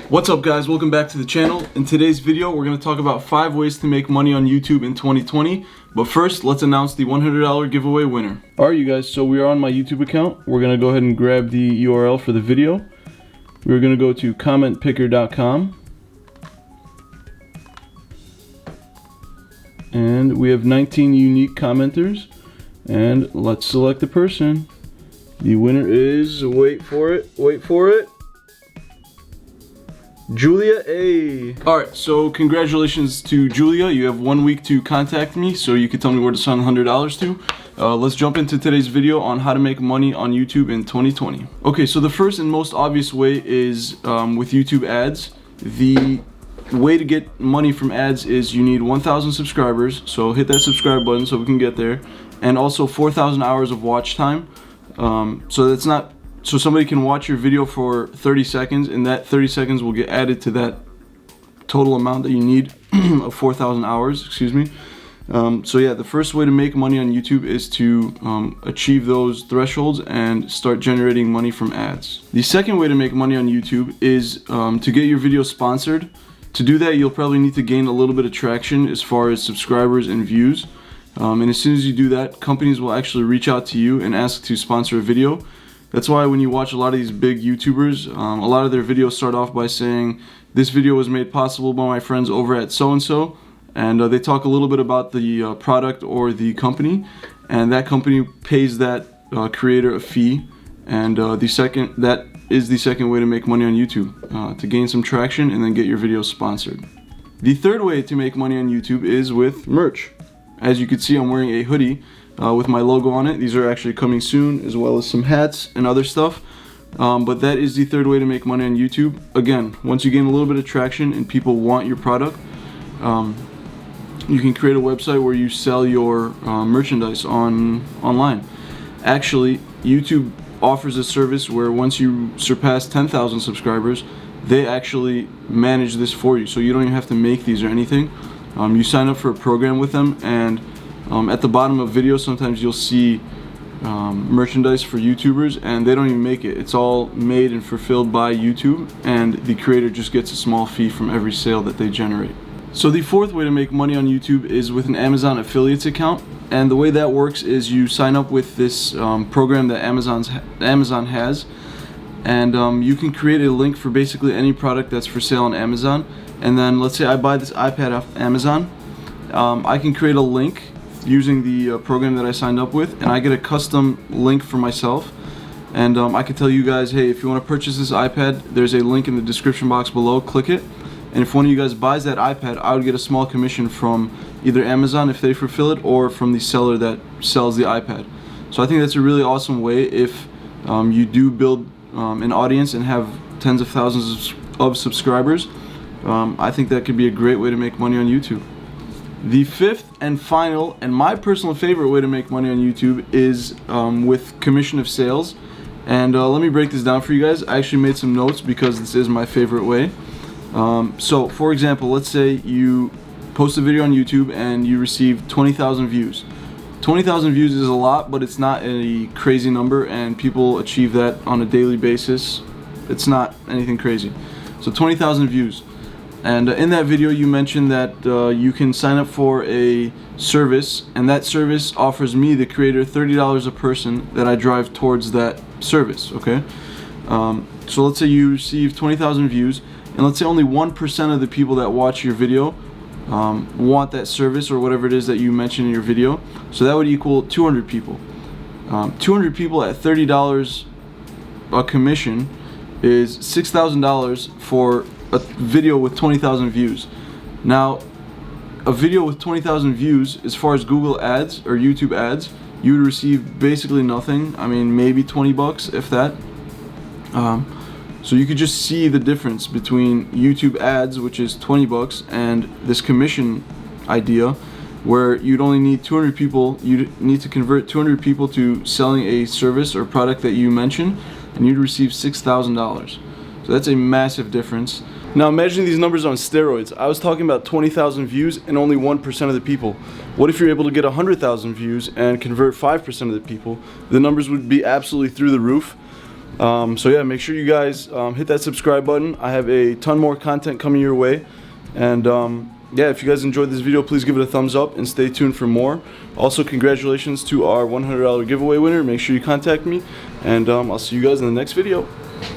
What's up guys, welcome back to the channel. In today's video we're going to talk about 5 ways to make money on YouTube in 2020. But first let's announce the $100 giveaway winner. Alright you guys, so we are on my YouTube account. We're going to go ahead and grab the URL for the video. We're going to go to commentpicker.com. And we have 19 unique commenters. And let's select the person. The winner is, wait for it, Julia A. Alright, so congratulations to Julia. You have 1 week to contact me, so you can tell me where to send $100 to. Let's jump into today's video on how to make money on YouTube in 2020. Okay, so the first and most obvious way is with YouTube ads. The way to get money from ads is you need 1,000 subscribers, so hit that subscribe button so we can get there, and also 4,000 hours of watch time. So somebody can watch your video for 30 seconds, and that 30 seconds will get added to that total amount that you need of 4,000 hours, excuse me. So yeah, the first way to make money on YouTube is to achieve those thresholds and start generating money from ads. The second way to make money on YouTube is to get your video sponsored. To do that, you'll probably need to gain a little bit of traction as far as subscribers and views. And as soon as you do that, companies will actually reach out to you and ask to sponsor a video. That's why when you watch a lot of these big YouTubers, a lot of their videos start off by saying, this video was made possible by my friends over at so-and-so, and they talk a little bit about the product or the company, and that company pays that creator a fee, and that is the second way to make money on YouTube, to gain some traction and then get your videos sponsored. The third way to make money on YouTube is with merch. As you can see, I'm wearing a hoodie with my logo on it. These are actually coming soon, as well as some hats and other stuff. But that is the third way to make money on YouTube. Again, once you gain a little bit of traction and people want your product, you can create a website where you sell your merchandise online. Actually, YouTube offers a service where once you surpass 10,000 subscribers, they actually manage this for you. So you don't even have to make these or anything. You sign up for a program with them, and at the bottom of videos sometimes you'll see merchandise for YouTubers, and they don't even make it. It's all made and fulfilled by YouTube, and the creator just gets a small fee from every sale that they generate. So the fourth way to make money on YouTube is with an Amazon affiliates account, and the way that works is you sign up with this program that Amazon has, and you can create a link for basically any product that's for sale on Amazon. And then let's say I buy this iPad off Amazon, I can create a link using the program that I signed up with, and I get a custom link for myself, and I can tell you guys, hey, if you want to purchase this iPad, there's a link in the description box below, click it, and if one of you guys buys that iPad, I would get a small commission from either Amazon if they fulfill it, or from the seller that sells the iPad. So I think that's a really awesome way if you do build an audience and have tens of thousands of subscribers. I think that could be a great way to make money on YouTube. The fifth and final, and my personal favorite way to make money on YouTube is with commission of sales. And let me break this down for you guys. I actually made some notes because this is my favorite way. So for example, let's say you post a video on YouTube and you receive 20,000 views. 20,000 views is a lot, but it's not a crazy number, and people achieve that on a daily basis. It's not anything crazy. So 20,000 views. And in that video you mentioned that you can sign up for a service, and that service offers me, the creator, $30 a person that I drive towards that service, okay? So let's say you receive 20,000 views, and let's say only 1% of the people that watch your video want that service or whatever it is that you mentioned in your video. So that would equal 200 people. 200 people at $30 a commission is $6,000 for a video with 20,000 views. Now, a video with 20,000 views, as far as Google ads or YouTube ads, you would receive basically nothing. I mean, maybe 20 bucks, if that. So you could just see the difference between YouTube ads, which is 20 bucks, and this commission idea, where you'd only need 200 people. You'd need to convert 200 people to selling a service or product that you mentioned, and you'd receive $6,000. So that's a massive difference. Now imagine these numbers on steroids. I was talking about 20,000 views and only 1% of the people. What if you're able to get 100,000 views and convert 5% of the people? The numbers would be absolutely through the roof. So yeah, make sure you guys hit that subscribe button. I have a ton more content coming your way, and yeah, if you guys enjoyed this video, please give it a thumbs up and stay tuned for more. Also, congratulations to our $100 giveaway winner. Make sure you contact me, and I'll see you guys in the next video.